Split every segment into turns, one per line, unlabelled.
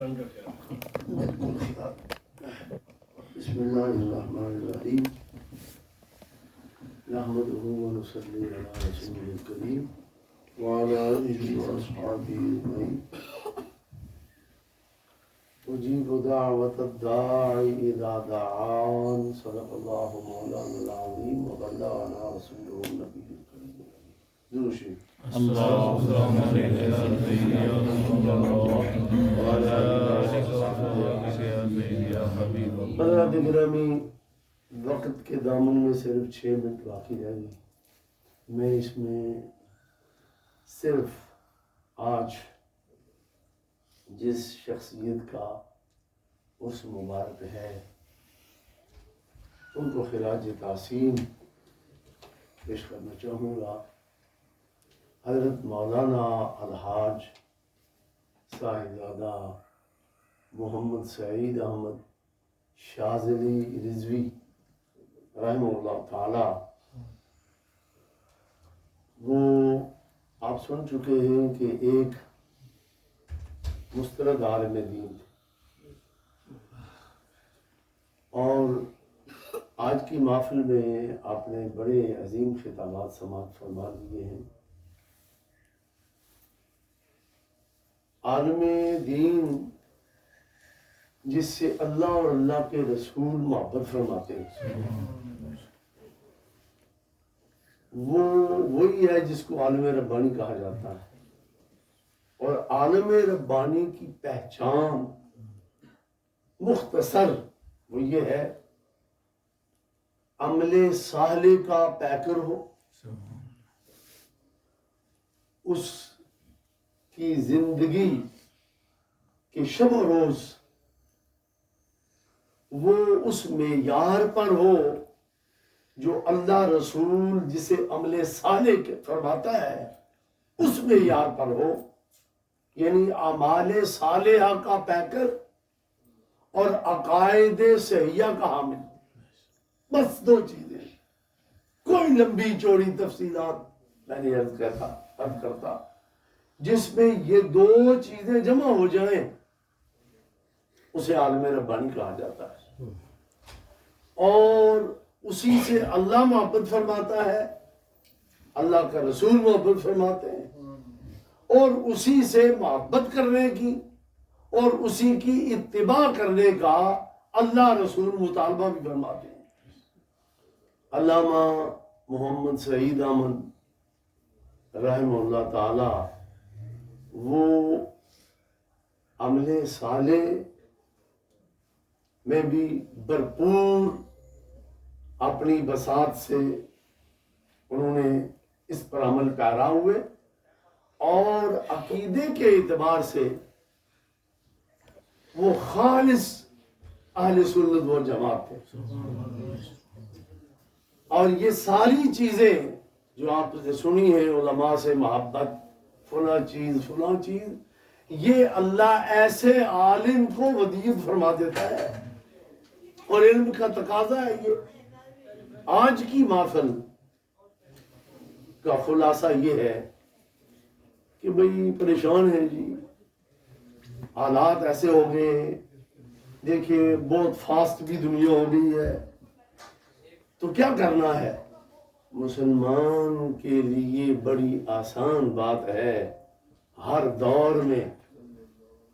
بسم اللہ الرحمن الرحیم نحمده ونصلی علی رسوله الکریم وعلی آلہ واصحابہ اجمعین اجیب دعوت الداعی اذا دعان صدق اللہ مولانا العظیم وبلغنا رسوله النبی الکریم درود شریف
اللهم صل على سيدنا وعلى آله وصحبه يا حبيب الله.
حضرات گرامی، وقت کے دامن میں صرف 6 منٹ باقی رہ گئی. میں اس میں صرف آج جس شخصیت کا عرس مبارک ہے ان کو خراج تحسین پیش کرنا چاہوں گا. حضرت مولانا الحاج صاحبزادہ محمد سعید احمد شاذلی رضوی رحمہ اللہ تعالی. وہ آپ سن چکے ہیں کہ ایک مسترد عالم دین تھے اور آج کی محفل میں آپ نے بڑے عظیم خطابات سماعت فرما دیے ہیں. عالم دین جس سے اللہ اور اللہ کے رسول محبت فرماتے ہیں، وہ وہی ہے جس کو عالم ربانی کہا جاتا ہے. اور عالم ربانی کی پہچان مختصر وہ یہ ہے: عمل صالح کا پیکر ہو، اس کی زندگی کے شب و روز وہ اس معیار پر ہو جو اللہ رسول جسے عمل صالح فرماتا ہے اس معیار پر ہو. یعنی اعمال صالحہ کا پیکر اور عقائد صحیحہ کا حامل. بس 2 چیزیں، کوئی لمبی چوڑی تفصیلات میں نے عرض کرتا. جس میں یہ 2 چیزیں جمع ہو جائیں اسے عالم ربانی کہا جاتا ہے. اور اسی سے اللہ محبت فرماتا ہے، اللہ کا رسول محبت فرماتے ہیں، اور اسی سے محبت کرنے کی اور اسی کی اتباع کرنے کا اللہ رسول مطالبہ بھی فرماتے ہیں. علامہ محمد سعید احمد رحمہ اللہ تعالی وہ عمل صالح میں بھی بھرپور اپنی بساط سے انہوں نے اس پر عمل پیرا ہوئے اور عقیدے کے اعتبار سے وہ خالص اہل سنت و جماعت تھے. اور یہ ساری چیزیں جو آپ نے سنی ہیں، علماء سے محبت، فلاں چیز، یہ اللہ ایسے عالم کو ودیت فرما دیتا ہے. اور علم کا تقاضا ہے یہ. آج کی محفل کا خلاصہ یہ ہے کہ بھئی پریشان ہیں جی، حالات ایسے ہو گئے ہیں، دیکھیں بہت فاسٹ بھی دنیا ہو گئی ہے، تو کیا کرنا ہے؟ مسلمان کے لیے بڑی آسان بات ہے. ہر دور میں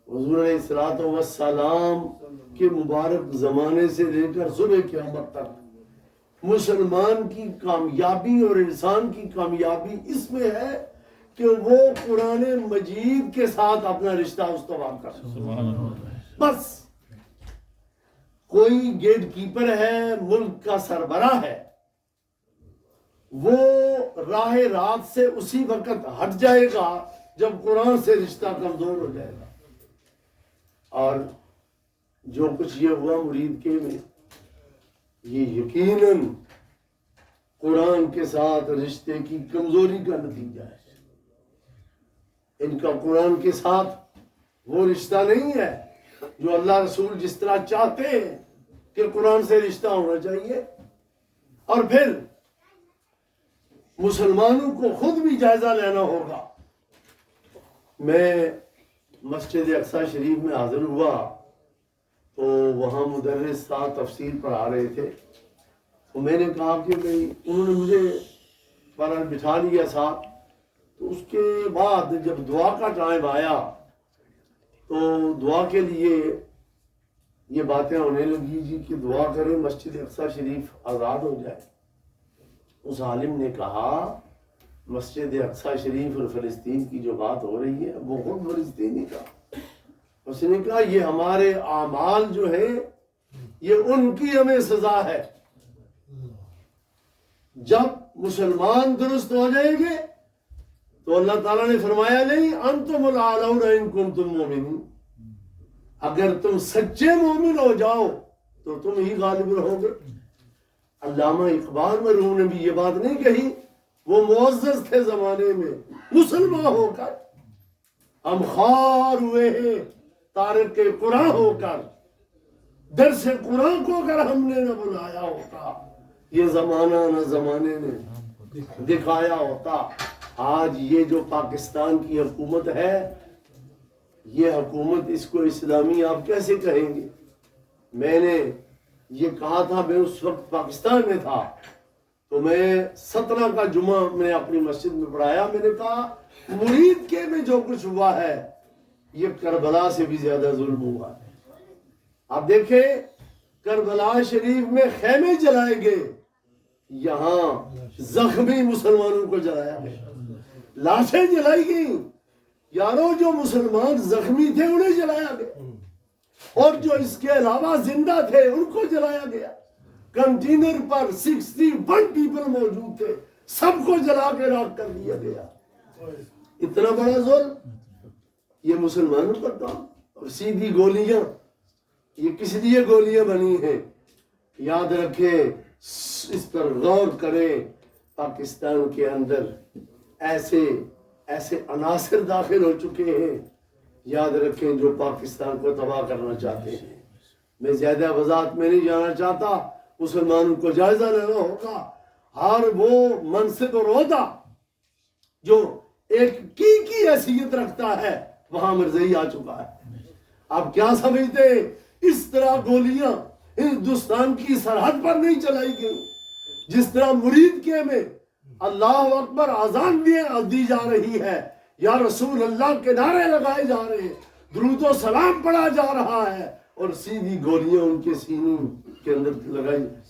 حضور علیہ السلام کے مبارک زمانے سے لے کر صبح قیامت تک مسلمان کی کامیابی اور انسان کی کامیابی اس میں ہے کہ وہ قرآن مجید کے ساتھ اپنا رشتہ استوار کرے. بس کوئی گیٹ کیپر ہے، ملک کا سربراہ ہے، وہ راہ رات سے اسی وقت ہٹ جائے گا جب قرآن سے رشتہ کمزور ہو جائے گا. اور جو کچھ یہ ہوا مرید کے میں، یہ یقیناً قرآن کے ساتھ رشتے کی کمزوری کا نتیجہ ہے. ان کا قرآن کے ساتھ وہ رشتہ نہیں ہے جو اللہ رسول جس طرح چاہتے ہیں کہ قرآن سے رشتہ ہونا چاہیے. اور پھر مسلمانوں کو خود بھی جائزہ لینا ہوگا. میں مسجد اقصی شریف میں حاضر ہوا تو وہاں مدرس صاحب تفسیر پڑھا رہے تھے. تو میں نے کہا کہ بھئی انہوں نے مجھے پر بٹھا لیا صاحب. تو اس کے بعد جب دعا کا ٹائم آیا تو دعا کے لیے یہ باتیں ہونے لگی جی کہ دعا کریں مسجد اقصی شریف آزاد ہو جائے. اس عالم نے کہا مسجد اقصی شریف اور فلسطین کی جو بات ہو رہی ہے وہ خود فلسطینی کا. اس نے کہا یہ ہمارے اعمال جو ہے یہ ان کی ہمیں سزا ہے. جب مسلمان درست ہو جائیں گے تو اللہ تعالیٰ نے فرمایا نہیں انتم الاعلون ان کنتم مومنین، اگر تم سچے مومن ہو جاؤ تو تم ہی غالب رہو گے. علامہ اقبال مرحوم نے بھی یہ بات نہیں کہی، وہ معزز تھے زمانے میں مسلمان ہو کر، ہم خوار ہوئے ہیں تارک قرآن ہو کر، درس قرآن کو اگر ہم نے نہ بلایا ہوتا یہ زمانہ نہ زمانے نے دکھایا ہوتا. آج یہ جو پاکستان کی حکومت ہے یہ حکومت اس کو اسلامی آپ کیسے کہیں گے؟ میں نے یہ کہا تھا، میں اس وقت پاکستان میں تھا تو میں 17 کا جمعہ میں اپنی مسجد میں پڑھایا. میں نے کہا مرید کے میں جو کچھ ہوا ہے یہ کربلا سے بھی زیادہ ظلم ہوا ہے. آپ دیکھیں کربلا شریف میں خیمے جلائے گئے، یہاں زخمی مسلمانوں کو جلایا گیا، لاشیں جلائی گئیں. یارو جو مسلمان زخمی تھے انہیں جلایا گیا اور جو اس کے علاوہ زندہ تھے ان کو جلایا گیا. کنٹینر پر 61 پیپل موجود تھے، سب کو جلا کے راکھ کر دیا گیا. اتنا بڑا ظلم یہ مسلمانوں پر کام. اور سیدھی گولیاں، یہ کس لیے گولیاں بنی ہیں یاد رکھیں، اس پر غور کریں. پاکستان کے اندر ایسے عناصر داخل ہو چکے ہیں یاد رکھیں جو پاکستان کو تباہ کرنا چاہتے ہیں. میں زیادہ وضاحت میں نہیں جانا چاہتا، مسلمانوں کو جائزہ لینا ہوگا. ہر وہ منصب اور عہدہ جو ایک کی حیثیت رکھتا ہے وہاں مرزئی آ چکا ہے. آپ کیا سمجھتے ہیں اس طرح گولیاں ہندوستان کی سرحد پر نہیں چلائی گئی؟ جس طرح مرید کے میں اللہ اکبر اذان دی جا رہی ہے، یا رسول اللہ کے نعرے لگائے جا رہے ہیں، درود و سلام پڑھا جا رہا ہے، اور سیدھی گولیاں ان کے سینوں کے اندر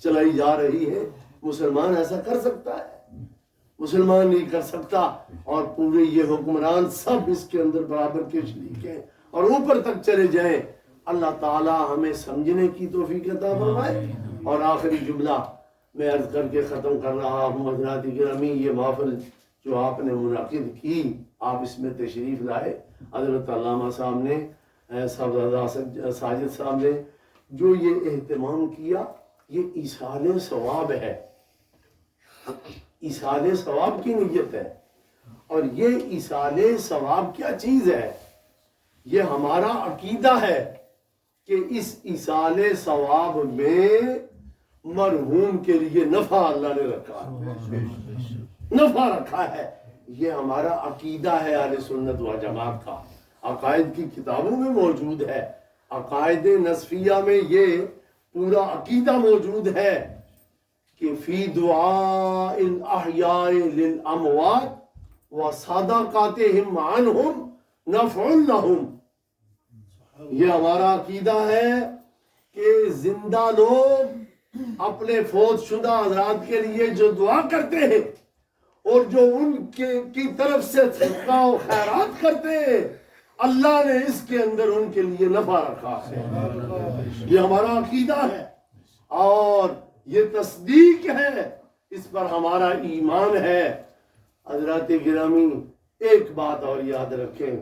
چلائی جا رہی ہے. مسلمان ایسا کر سکتا ہے؟ مسلمان نہیں کر سکتا. اور پورے یہ حکمران سب اس کے اندر برابر کے شریک ہیں اور اوپر تک چلے جائیں. اللہ تعالی ہمیں سمجھنے کی توفیق عطا فرمائے. اور آخری جملہ میں عرض کر کے ختم کر رہا ہوں. حضرات گرامی، یہ محفل جو آپ نے منعقد کی، آپ اس میں تشریف لائے، حضرت علامہ صاحب نے، ساجد صاحب نے جو یہ اہتمام کیا، یہ ایصال ثواب ہے، ایصال ثواب کی نیت ہے. اور یہ ایصال ثواب کیا چیز ہے؟ یہ ہمارا عقیدہ ہے کہ اس ایصال ثواب میں مرحوم کے لیے نفع اللہ نے رکھا ہے، نفع رکھا ہے. یہ ہمارا عقیدہ ہے اہل سنت و جماعت کا. عقائد کی کتابوں میں موجود ہے، عقائد نصفیہ میں یہ پورا عقیدہ موجود ہے کہ فی دعاء الاحیاء للاموات وصدقاتہم عنہم نفع لہم. یہ ہمارا عقیدہ ہے کہ زندہ لوگ اپنے فوت شدہ حضرات کے لیے جو دعا کرتے ہیں اور جو ان کی طرف سے صدقہ و خیرات کرتے ہیں، اللہ نے اس کے اندر ان کے لیے نفع رکھا ہے. یہ ہمارا عقیدہ ہے اور یہ تصدیق ہے، اس پر ہمارا ایمان ہے. حضرات گرامی، ایک بات اور یاد رکھیں،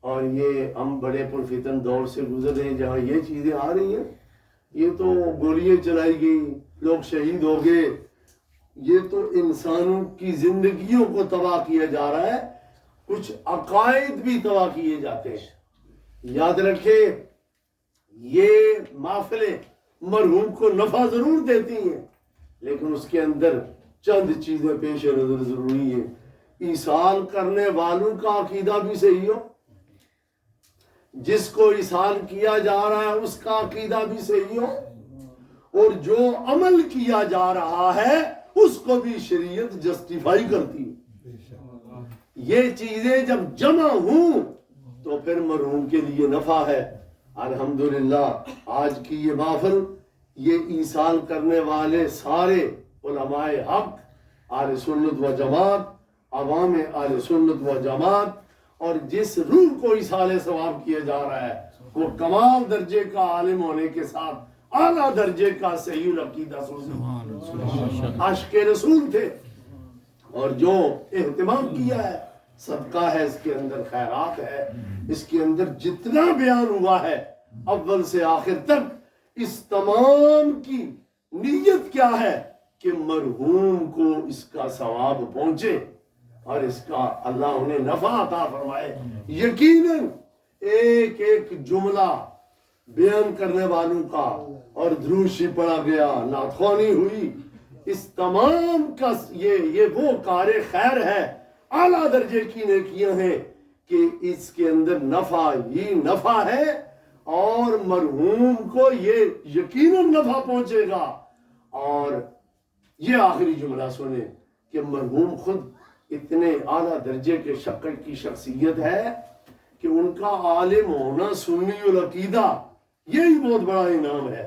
اور یہ ہم بڑے پرفتن دور سے گزر رہے ہیں جہاں یہ چیزیں آ رہی ہیں. یہ تو گولیاں چلائی گئی، لوگ شہید ہو گئے، یہ تو انسانوں کی زندگیوں کو تباہ کیا جا رہا ہے. کچھ عقائد بھی تباہ کیے جاتے ہیں. یاد رکھیں، یہ محفلیں مرحوم کو نفع ضرور دیتی ہیں لیکن اس کے اندر چند چیزیں پیش نظر ضروری ہیں. ایصال کرنے والوں کا عقیدہ بھی صحیح ہو، جس کو اصال کیا جا رہا ہے اس کا عقیدہ بھی صحیح ہو، اور جو عمل کیا جا رہا ہے اس کو بھی شریعت جسٹیفائی کرتی ہے۔ یہ چیزیں جب جمع ہوں تو پھر مرحوم کے لیے نفع ہے۔ الحمدللہ آج کی یہ محفل، یہ ایصال کرنے والے سارے علماء حق، اہل سنت و جماعت، عوام اہل سنت و جماعت، اور جس روح کو ایصال ثواب کیا جا رہا ہے وہ کمال درجے کا عالم ہونے کے ساتھ اعلیٰ درجے کا صحیح العقیدہ عاشق رسول تھے، اور جو اہتمام کیا ہے صدقہ ہے، اس کے اندر خیرات ہے، اس کے اندر جتنا بیان ہوا ہے اول سے آخر تک، اس تمام کی نیت کیا ہے کہ مرحوم کو اس کا ثواب پہنچے اور اس کا اللہ انہیں نفع عطا فرمائے۔ یقیناً ایک ایک جملہ بیان کرنے والوں کا اور دروشی پڑھا گیا، نعت خوانی ہوئی، اس تمام کا یہ وہ کار خیر ہے، اعلیٰ درجے کی نیکیاں ہیں کہ اس کے اندر نفع ہی نفع ہے، اور مرحوم کو یہ یقیناً نفع پہنچے گا۔ اور یہ آخری جملہ سنیں کہ مرحوم خود اتنے اعلیٰ درجے کے شکل کی شخصیت ہے کہ ان کا عالم ہونا سنی العقیدہ یہی بہت بڑا انعام ہے۔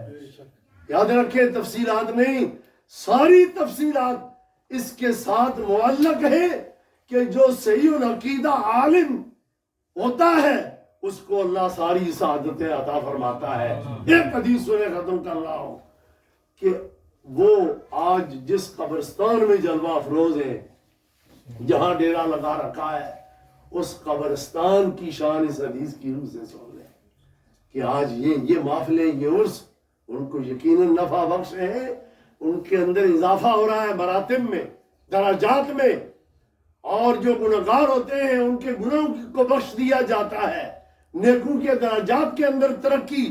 یاد رکھیں تفصیلات نہیں، ساری تفصیلات اس کے ساتھ معلق ہے کہ جو صحیح العقیدہ عالم ہوتا ہے اس کو اللہ ساری سعادتیں عطا فرماتا ہے۔ ایک حدیث سنے ختم کر رہا ہوں کہ وہ آج جس قبرستان میں جلوہ افروز ہیں، جہاں ڈیرا لگا رکھا ہے، اس قبرستان کی شان اس حدیث کی روح سے سن لیں کہ آج یہ محفلیں، یہ عرس ان کو یقیناً نفع بخش ہے، ان کے اندر اضافہ ہو رہا ہے مراتب میں، درجات میں، اور جو گنہگار ہوتے ہیں ان کے گناہوں کو بخش دیا جاتا ہے، نیکوں کے درجات کے اندر ترقی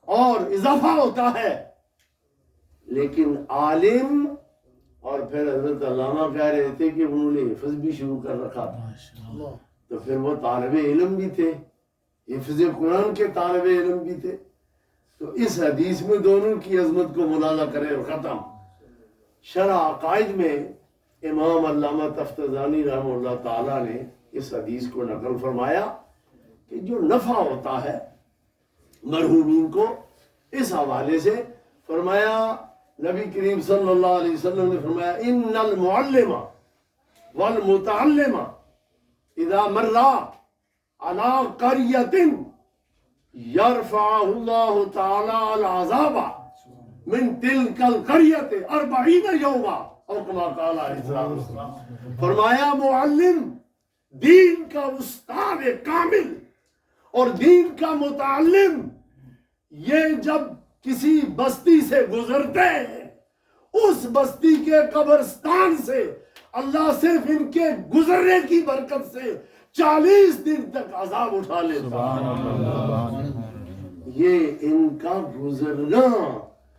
اور اضافہ ہوتا ہے۔ لیکن عالم، اور پھر حضرت علامہ کہہ رہے تھے کہ انہوں نے حفظ بھی شروع کر رکھا تھا، تو پھر وہ طالب علم بھی تھے، حفظ قرآن کے طالب علم بھی تھے، تو اس حدیث میں دونوں کی عظمت کو ملاحظہ کرے اور ختم۔ شرح عقائد میں امام علامہ تفتزانی رحمہ اللہ تعالیٰ نے اس حدیث کو نقل فرمایا کہ جو نفع ہوتا ہے مرحومین کو، اس حوالے سے فرمایا، نبی کریم صلی اللہ علیہ وسلم نے فرمایا ان المعلم والمتعلم اذا مر على قرية يرفع الله تعالى العذاب من تلك القرية 40 يوما، او كما قال علیہ الصلوۃ والسلام۔ فرمایا معلم دین کا استاد کامل اور دین کا متعلم، یہ جب کسی بستی سے گزرتے ہیں، اس بستی کے قبرستان سے اللہ صرف ان کے گزرنے کی برکت سے 40 دن تک عذاب اٹھا لیتا ہے۔ یہ ان کا گزرنا،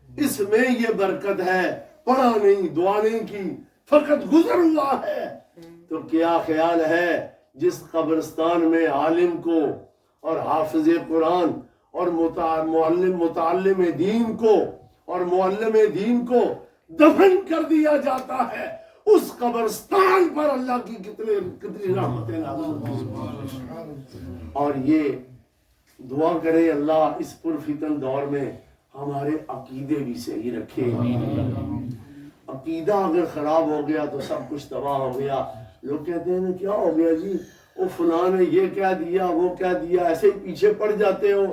اس میں یہ برکت ہے، پڑھا نہیں، دعا نہیں کی، فقط گزر ہوا ہے۔ تو کیا خیال ہے جس قبرستان میں عالم کو اور حافظ قرآن اور متعلم دین کو اور معلم دین کو دفن کر دیا جاتا ہے، اس قبرستان پر اللہ کی کتنی رحمتیں نازل ہوتی۔ اور یہ دعا کرے اللہ اس پرفتن دور میں ہمارے عقیدے بھی صحیح رکھے۔ عقیدہ اگر خراب ہو گیا تو سب کچھ تباہ ہو گیا۔ لوگ کہتے ہیں کیا ہو گیا جی، وہ فلاں نے یہ کہہ دیا، وہ کہہ دیا، ایسے ہی پیچھے پڑ جاتے ہو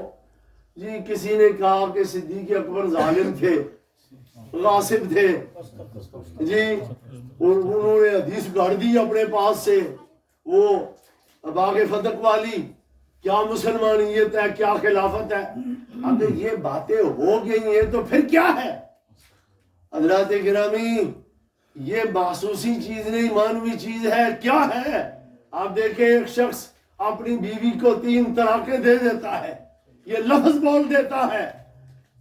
جی۔ کسی نے کہا کہ صدیق اکبر ظالم تھے، غاصب تھے جی، انہوں نے حدیث گھڑ دی اپنے پاس سے، وہ باغ فتق والی، کیا مسلمانیت ہے، کیا خلافت ہے۔ اگر یہ باتیں ہو گئی ہیں تو پھر کیا ہے؟ حضرات گرامی، یہ محسوسی چیز نہیں، مانوی چیز ہے۔ کیا ہے؟ آپ دیکھیں ایک شخص اپنی بیوی کو 3 طلاقیں دے دیتا ہے، یہ لفظ بول دیتا ہے،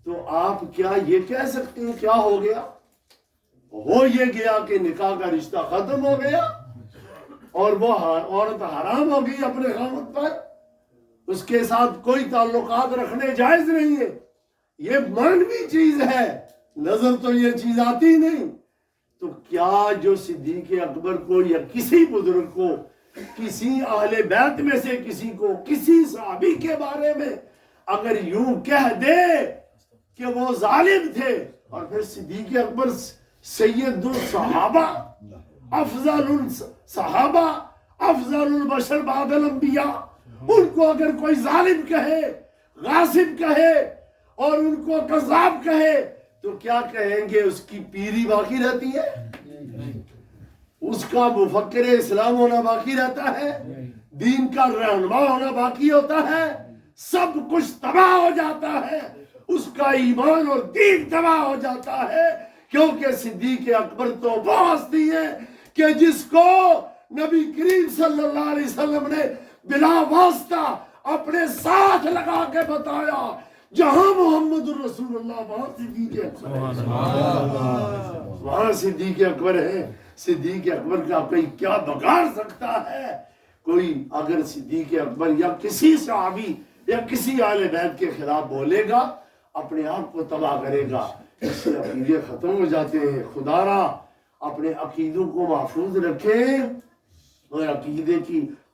تو آپ کیا یہ کہہ سکتے ہیں کیا ہو گیا؟ ہو یہ گیا کہ نکاح کا رشتہ ختم ہو گیا اور وہ عورت حرام ہو گئی اپنے خاوند پر۔ اس کے ساتھ کوئی تعلقات رکھنے جائز نہیں ہے. یہ مانوی چیز ہے, نظر تو یہ چیز آتی نہیں. تو کیا جو صدیق اکبر کو یا کسی بزرگ کو, کسی اہل بیت میں سے کسی کو, کسی صحابی کے بارے میں اگر یوں کہہ دے کہ وہ ظالم تھے, اور پھر صدیق اکبر سید الصحابہ, افضل الصحابہ, افضل البشر بعد الانبیاء, ان کو اگر کوئی ظالم کہے, غاصب کہے اور ان کو کذاب کہے تو کیا کہیں گے؟ اس کی پیری باقی رہتی ہے؟ اس کا مفکر اسلام ہونا باقی رہتا ہے؟ دین کا رہنما ہونا باقی ہوتا ہے؟ سب کچھ تباہ ہو جاتا ہے, اس کا ایمان اور دین تباہ ہو جاتا ہے. کیونکہ صدیق اکبر تو وہ ہستی ہے کہ جس کو نبی کریم صلی اللہ علیہ وسلم نے بلا واسطہ اپنے ساتھ لگا کے بتایا, جہاں محمد الرسول اللہ وہاں صدیق اکبر ہے, وہاں صدیق اکبر ہے. صدیق اکبر کا کوئی کیا بگاڑ سکتا ہے؟ کوئی اگر صدیق اکبر یا کسی صحابی یا کسی اہل بیت کے خلاف بولے گا, اپنے آپ کو تباہ کرے گا. اس سے عقیدے ختم ہو جاتے ہیں. خدا را اپنے عقیدوں کو محفوظ رکھیں اور عقیدے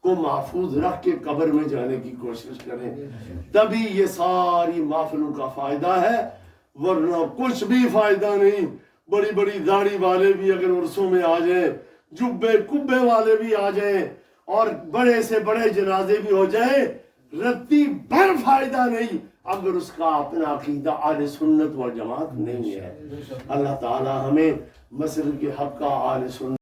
کو محفوظ رکھ کے قبر میں جانے کی کوشش کریں, تبھی یہ ساری محفلوں کا فائدہ ہے, ورنہ کچھ بھی فائدہ نہیں. بڑی بڑی داڑھی والے بھی اگر عرصوں میں آ جائیں, جبے کبے والے بھی آ جائیں, اور بڑے سے بڑے جنازے بھی ہو جائیں, رتی بھر فائدہ نہیں اگر اس کا اپنا عقیدہ اہل سنت و جماعت نہیں ہے. اللہ تعالی ہمیں مسلک حق کا اہل سنت